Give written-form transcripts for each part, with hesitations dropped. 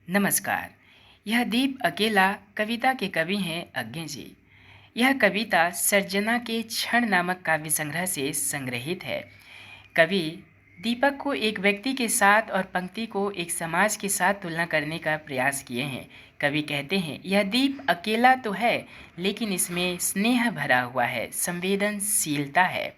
नमस्कार। यह दीप अकेला कविता के कवि हैं अज्ञे जी। यह कविता सर्जना के क्षण नामक काव्य संग्रह से संग्रहित है। कवि दीपक को एक व्यक्ति के साथ और पंक्ति को एक समाज के साथ तुलना करने का प्रयास किए हैं। कवि कहते हैं, यह दीप अकेला तो है, लेकिन इसमें स्नेह भरा हुआ है, संवेदनशीलता है।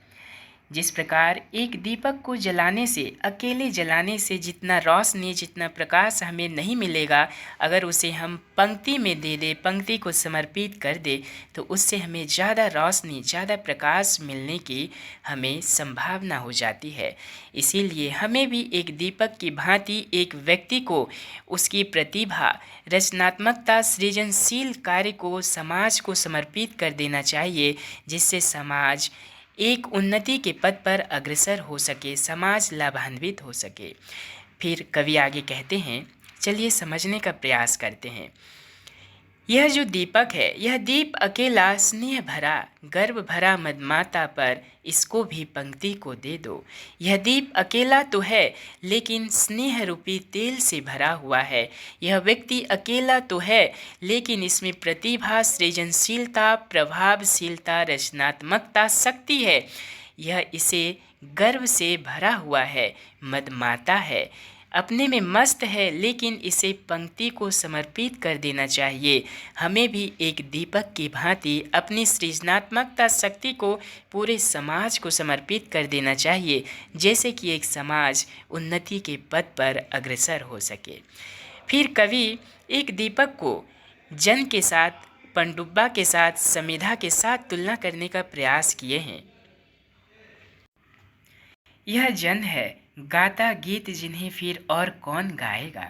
जिस प्रकार एक दीपक को जलाने से, अकेले जलाने से जितना रोशनी, जितना प्रकाश हमें नहीं मिलेगा, अगर उसे हम पंक्ति में दे दें, पंक्ति को समर्पित कर दें, तो उससे हमें ज़्यादा रोशनी, ज़्यादा प्रकाश मिलने की हमें संभावना हो जाती है। इसीलिए हमें भी एक दीपक की भांति एक व्यक्ति को उसकी प्रतिभा, रचनात्मकता, सृजनशील कार्य को समाज को समर्पित कर देना चाहिए, जिससे समाज एक उन्नति के पथ पर अग्रसर हो सके, समाज लाभान्वित हो सके। फिर कवि आगे कहते हैं, चलिए समझने का प्रयास करते हैं। यह जो दीपक है, यह दीप अकेला स्नेह भरा, गर्व भरा मदमाता पर इसको भी पंक्ति को दे दो। यह दीप अकेला तो है, लेकिन स्नेह रूपी तेल से भरा हुआ है। यह व्यक्ति अकेला तो है, लेकिन इसमें प्रतिभा, सृजनशीलता, प्रभावशीलता, रचनात्मकता, शक्ति है। यह इसे गर्व से भरा हुआ है, मदमाता है, अपने में मस्त है, लेकिन इसे पंक्ति को समर्पित कर देना चाहिए। हमें भी एक दीपक की भांति अपनी सृजनात्मकता, शक्ति को पूरे समाज को समर्पित कर देना चाहिए, जैसे कि एक समाज उन्नति के पथ पर अग्रसर हो सके। फिर कवि एक दीपक को जन के साथ, पनडुब्बा के साथ, समिधा के साथ तुलना करने का प्रयास किए हैं। यह जन है, गाता गीत जिन्हें फिर और कौन गाएगा।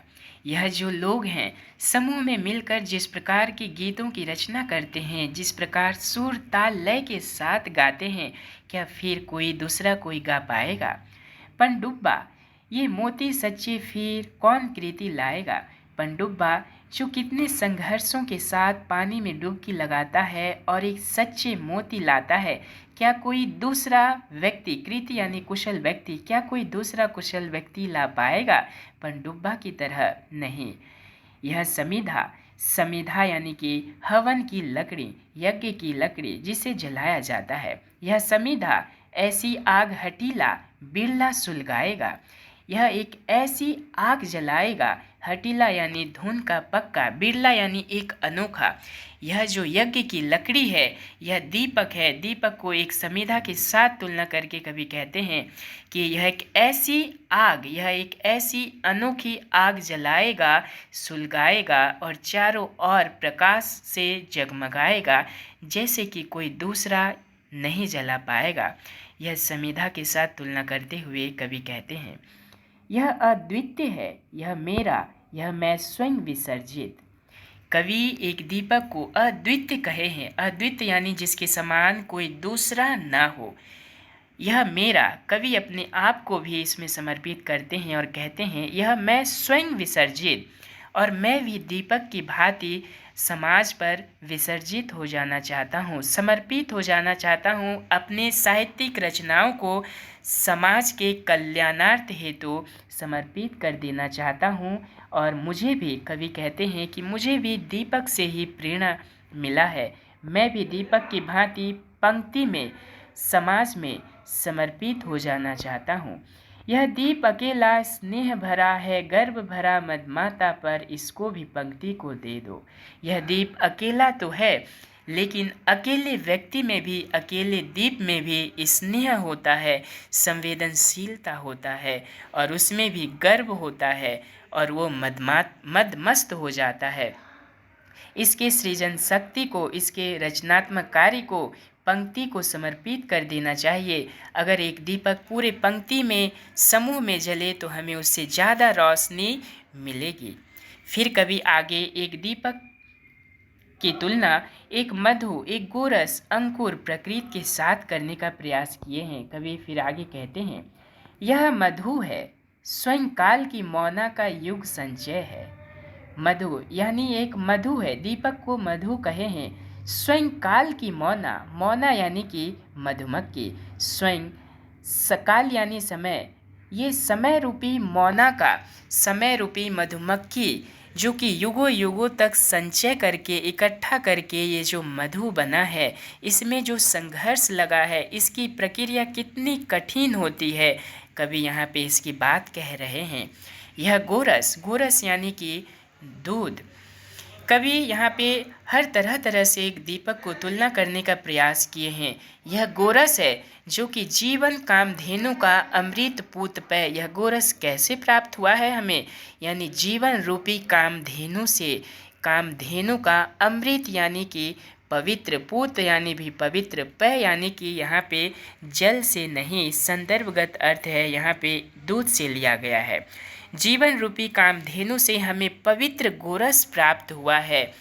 यह जो लोग हैं, समूह में मिलकर जिस प्रकार के गीतों की रचना करते हैं, जिस प्रकार सुर ताल लय के साथ गाते हैं, क्या फिर कोई दूसरा कोई गा पाएगा। पनडुब्बा, ये मोती सच्चे फिर कौन कृति लाएगा। पनडुब्बा जो कितने संघर्षों के साथ पानी में डुबकी लगाता है और एक सच्चे मोती लाता है, क्या कोई दूसरा व्यक्ति, कृति यानी कुशल व्यक्ति, क्या कोई दूसरा कुशल व्यक्ति ला पाएगा। पनडुब्बा की तरह नहीं। यह समिधा, समिधा यानी कि हवन की लकड़ी, यज्ञ की लकड़ी जिसे जलाया जाता है। यह समिधा ऐसी आग हटीला बिरला सुलगाएगा। यह एक ऐसी आग जलाएगा, हटीला यानी धुन का पक्का, बिरला यानी एक अनोखा। यह जो यज्ञ की लकड़ी है, यह दीपक है। दीपक को एक समिधा के साथ तुलना करके कवि कहते हैं कि यह एक ऐसी आग, यह एक ऐसी अनोखी आग जलाएगा, सुलगाएगा और चारों ओर प्रकाश से जगमगाएगा, जैसे कि कोई दूसरा नहीं जला पाएगा। यह समिधा के साथ तुलना करते हुए कवि कहते हैं, यह अद्वितीय है, यह मेरा, यह मैं स्वयं विसर्जित। कवि एक दीपक को अद्वितीय कहे हैं। अद्वितीय यानी जिसके समान कोई दूसरा ना हो। यह मेरा, कवि अपने आप को भी इसमें समर्पित करते हैं और कहते हैं, यह मैं स्वयं विसर्जित, और मैं भी दीपक की भांति समाज पर विसर्जित हो जाना चाहता हूँ, समर्पित हो जाना चाहता हूँ। अपने साहित्यिक रचनाओं को समाज के कल्याणार्थ हेतु समर्पित कर देना चाहता हूँ। और मुझे भी, कवि कहते हैं कि मुझे भी दीपक से ही प्रेरणा मिला है। मैं भी दीपक की भांति पंक्ति में, समाज में समर्पित हो जाना चाहता हूँ। यह दीप अकेला स्नेह भरा है, गर्व भरा मदमाता पर इसको भी पंक्ति को दे दो। यह दीप अकेला तो है, लेकिन अकेले व्यक्ति में भी, अकेले दीप में भी स्नेह होता है, संवेदनशीलता होता है, और उसमें भी गर्व होता है, और वो मदमस्त हो जाता है। इसके सृजन शक्ति को, इसके रचनात्मक कार्य को पंक्ति को समर्पित कर देना चाहिए। अगर एक दीपक पूरे पंक्ति में, समूह में जले, तो हमें उससे ज़्यादा रोशनी मिलेगी। फिर कवि आगे एक दीपक की तुलना एक मधु, एक गोरस, अंकुर, प्रकृति के साथ करने का प्रयास किए हैं। कवि फिर आगे कहते हैं, यह मधु है, स्वयं काल की मौना का युग संचय है। मधु यानी एक मधु है, दीपक को मधु कहे हैं। स्वयं काल की मौना, मौना यानी कि मधुमक्खी, स्वयं सकाल यानी समय, ये समय रूपी मौना का, समय रूपी मधुमक्खी जो कि युगों युगों तक संचय करके इकट्ठा करके ये जो मधु बना है, इसमें जो संघर्ष लगा है, इसकी प्रक्रिया कितनी कठिन होती है। कवि यहाँ पे इसकी बात कह रहे हैं। यह गोरस, गोरस यानी कि दूध। कवि यहाँ पे हर तरह तरह से एक दीपक को तुलना करने का प्रयास किए हैं। यह गोरस है जो कि जीवन कामधेनु का अमृत पूत पे। यह गोरस कैसे प्राप्त हुआ है हमें, यानी जीवन रूपी कामधेनु से। कामधेनु का अमृत यानी कि पवित्र, पूत यानी भी पवित्र, पे यानी कि यहाँ पे जल से नहीं, संदर्भगत अर्थ है, यहाँ पे दूध से लिया गया है। जीवन रूपी कामधेनु से हमें पवित्र गोरस प्राप्त हुआ है।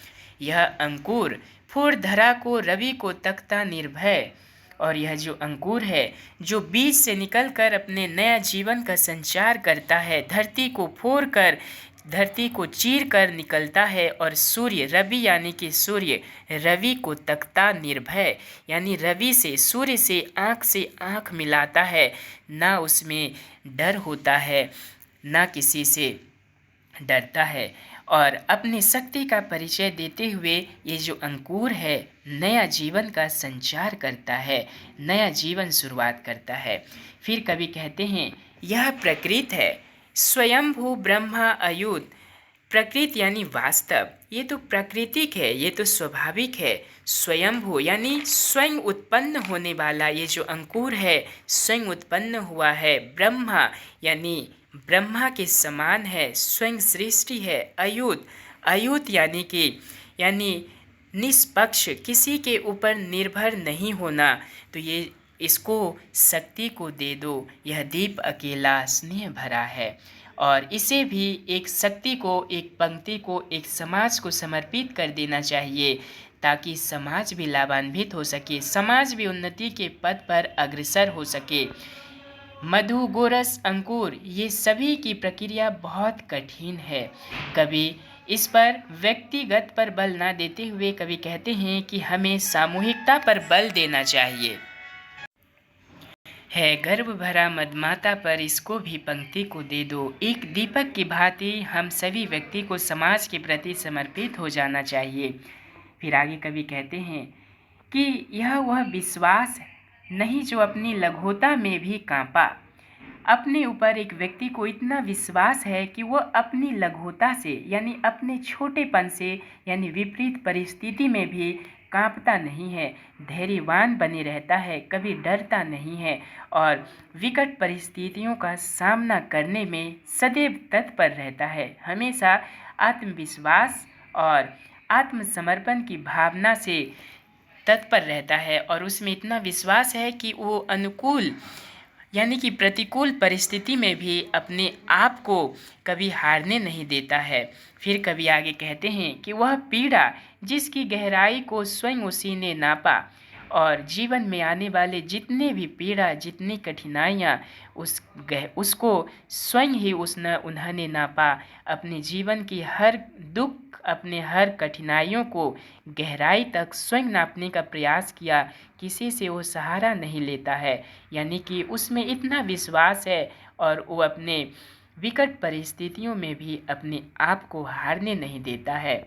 यह अंकुर फूर धरा को रवि को तकता निर्भय। और यह जो अंकुर है, जो बीज से निकलकर अपने नया जीवन का संचार करता है, धरती को फोड़ कर, धरती को चीर कर निकलता है, और सूर्य, रवि यानी कि सूर्य, रवि को तकता निर्भय, यानी रवि से, सूर्य से आँख मिलाता है, ना उसमें डर होता है, ना किसी से डरता है। और अपनी शक्ति का परिचय देते हुए ये जो अंकुर है, नया जीवन का संचार करता है, नया जीवन शुरुआत करता है। फिर कवि कहते हैं, यह प्रकृति है स्वयंभू ब्रह्मा अयुत। प्रकृति यानी वास्तव, ये तो प्राकृतिक है, ये तो स्वाभाविक है। स्वयंभू यानी स्वयं उत्पन्न होने वाला, ये जो अंकुर है स्वयं उत्पन्न हुआ है। ब्रह्मा यानी ब्रह्मा के समान है, स्वयं सृष्टि है। अयुत, अयुत यानी निष्पक्ष, किसी के ऊपर निर्भर नहीं होना। तो ये इसको शक्ति को दे दो, यह दीप अकेला स्नेह भरा है। और इसे भी, एक शक्ति को, एक पंक्ति को, एक समाज को समर्पित कर देना चाहिए, ताकि समाज भी लाभान्वित हो सके, समाज भी उन्नति के पथ पर अग्रसर हो सके। मधु, गोरस, अंकुर, ये सभी की प्रक्रिया बहुत कठिन है। कवि इस पर व्यक्तिगत पर बल ना देते हुए कवि कहते हैं कि हमें सामूहिकता पर बल देना चाहिए। है गर्भ भरा मदमाता पर, इसको भी पंक्ति को दे दो। एक दीपक की भांति हम सभी व्यक्ति को समाज के प्रति समर्पित हो जाना चाहिए। फिर आगे कवि कहते हैं कि यह वह विश्वास नहीं जो अपनी लघुता में भी कांपा। अपने ऊपर एक व्यक्ति को इतना विश्वास है कि वह अपनी लघुता से, यानी अपने छोटेपन से, यानी विपरीत परिस्थिति में भी कांपता नहीं है, धैर्यवान बने रहता है, कभी डरता नहीं है, और विकट परिस्थितियों का सामना करने में सदैव तत्पर रहता है। हमेशा आत्मविश्वास और आत्मसमर्पण की भावना से तत्पर रहता है, और उसमें इतना विश्वास है कि वो अनुकूल यानी कि प्रतिकूल परिस्थिति में भी अपने आप को कभी हारने नहीं देता है। फिर कभी आगे कहते हैं कि वह पीड़ा जिसकी गहराई को स्वयं उसी ने नापा, और जीवन में आने वाले जितने भी पीड़ा, जितनी कठिनाइयाँ, उसको स्वयं ही उन्होंने नापा। अपने जीवन की हर दुख, अपने हर कठिनाइयों को गहराई तक स्वयं नापने का प्रयास किया, किसी से वो सहारा नहीं लेता है, यानी कि उसमें इतना विश्वास है, और वो अपने विकट परिस्थितियों में भी अपने आप को हारने नहीं देता है।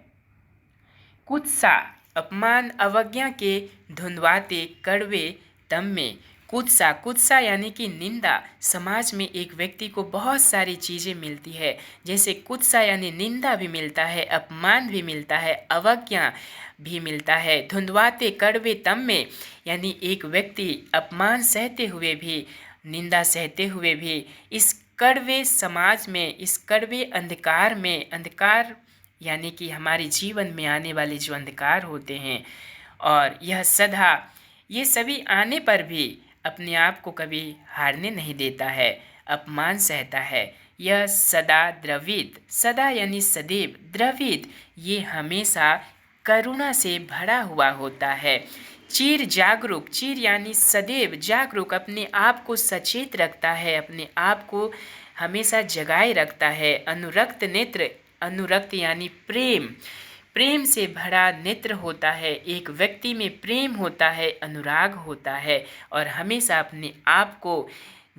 कुत्सा, अपमान अवज्ञा के धुंधवाते कड़वे दम में। कुत्सा, कुत्सा यानी कि निंदा। समाज में एक व्यक्ति को बहुत सारी चीज़ें मिलती है, जैसे कुत्सा यानी निंदा भी मिलता है, अपमान भी मिलता है, अवज्ञा भी मिलता है। धुंधवाते कड़वे दम में यानी एक व्यक्ति अपमान सहते हुए भी, निंदा सहते हुए भी इस कड़वे समाज में, इस कड़वे अंधकार में, अंधकार यानी कि हमारे जीवन में आने वाले जो अंधकार होते हैं, और यह सदा, ये सभी आने पर भी अपने आप को कभी हारने नहीं देता है, अपमान सहता है। यह सदा द्रवित, सदा यानी सदैव, द्रवित ये हमेशा करुणा से भरा हुआ होता है। चिर जागरूक, चिर यानी सदैव, जागरूक अपने आप को सचेत रखता है, अपने आप को हमेशा जगाए रखता है। अनुरक्त नेत्र, अनुरक्त यानी प्रेम, प्रेम से भरा नेत्र होता है, एक व्यक्ति में प्रेम होता है, अनुराग होता है, और हमेशा अपने आप को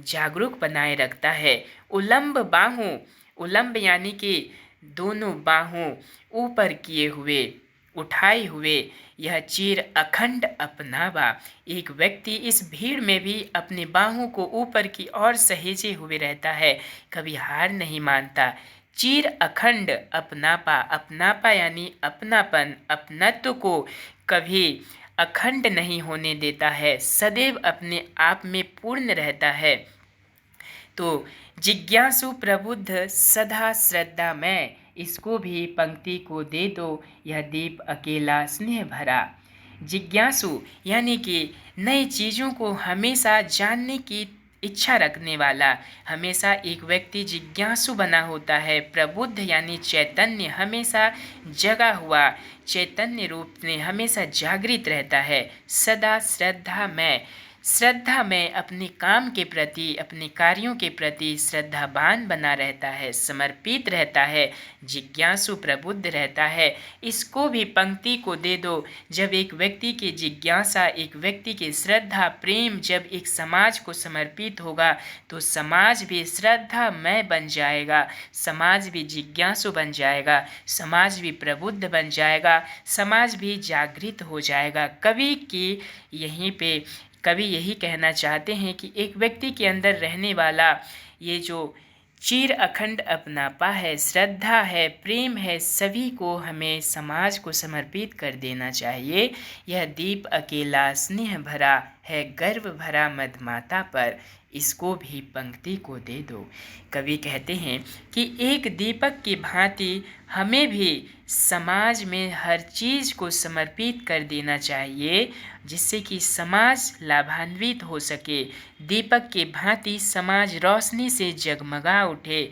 जागरूक बनाए रखता है। उलंब बाहों, उलंब यानी कि दोनों बाहों ऊपर किए हुए उठाए हुए यह चीर अखंड अपनावा। एक व्यक्ति इस भीड़ में भी अपनी बाहों को ऊपर की ओर सहेजे हुए रहता है, कभी हार नहीं मानता। चीर अखंड अपनापा, अपनापा यानी अपनापन, अपनत्व को कभी अखंड नहीं होने देता है, सदैव अपने आप में पूर्ण रहता है। तो जिज्ञासु प्रबुद्ध सदा श्रद्धा में, इसको भी पंक्ति को दे दो, यह दीप अकेला स्नेह भरा। जिज्ञासु यानी कि नई चीज़ों को हमेशा जानने की इच्छा रखने वाला, हमेशा एक व्यक्ति जिज्ञासु बना होता है। प्रबुद्ध यानी चैतन्य, हमेशा जगा हुआ चैतन्य रूप में हमेशा जागृत रहता है। सदा श्रद्धा में, श्रद्धा में अपने काम के प्रति, अपने कार्यों के प्रति श्रद्धावान बना रहता है, समर्पित रहता है, जिज्ञासु प्रबुद्ध रहता है। इसको भी पंक्ति को दे दो। जब एक व्यक्ति की जिज्ञासा, एक व्यक्ति की श्रद्धा प्रेम जब एक समाज को समर्पित होगा तो समाज भी श्रद्धामय बन जाएगा, समाज भी जिज्ञासु बन जाएगा, समाज भी प्रबुद्ध बन जाएगा, समाज भी जागृत हो जाएगा। कवि यही कहना चाहते हैं कि एक व्यक्ति के अंदर रहने वाला ये जो चीर अखंड अपनापा है, श्रद्धा है, प्रेम है, सभी को हमें समाज को समर्पित कर देना चाहिए। यह दीप अकेला स्नेह भरा है, गर्व भरा मधमाता पर, इसको भी पंक्ति को दे दो। कवि कहते हैं कि एक दीपक की भांति हमें भी समाज में हर चीज़ को समर्पित कर देना चाहिए, जिससे कि समाज लाभान्वित हो सके। दीपक की भांति समाज रोशनी से जगमगा उठे।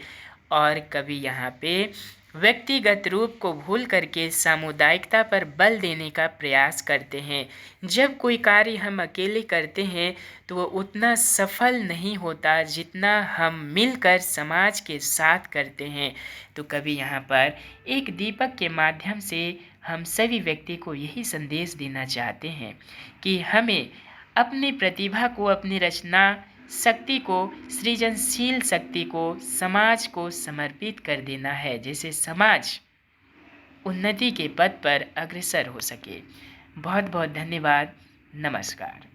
और कवि यहाँ पे व्यक्तिगत रूप को भूल करके सामुदायिकता पर बल देने का प्रयास करते हैं। जब कोई कार्य हम अकेले करते हैं तो वो उतना सफल नहीं होता जितना हम मिलकर समाज के साथ करते हैं। तो कवि यहाँ पर एक दीपक के माध्यम से हम सभी व्यक्ति को यही संदेश देना चाहते हैं कि हमें अपनी प्रतिभा को, अपनी रचना शक्ति को, सृजनशील शक्ति को समाज को समर्पित कर देना है, जैसे समाज उन्नति के पथ पर अग्रसर हो सके। बहुत बहुत धन्यवाद। नमस्कार।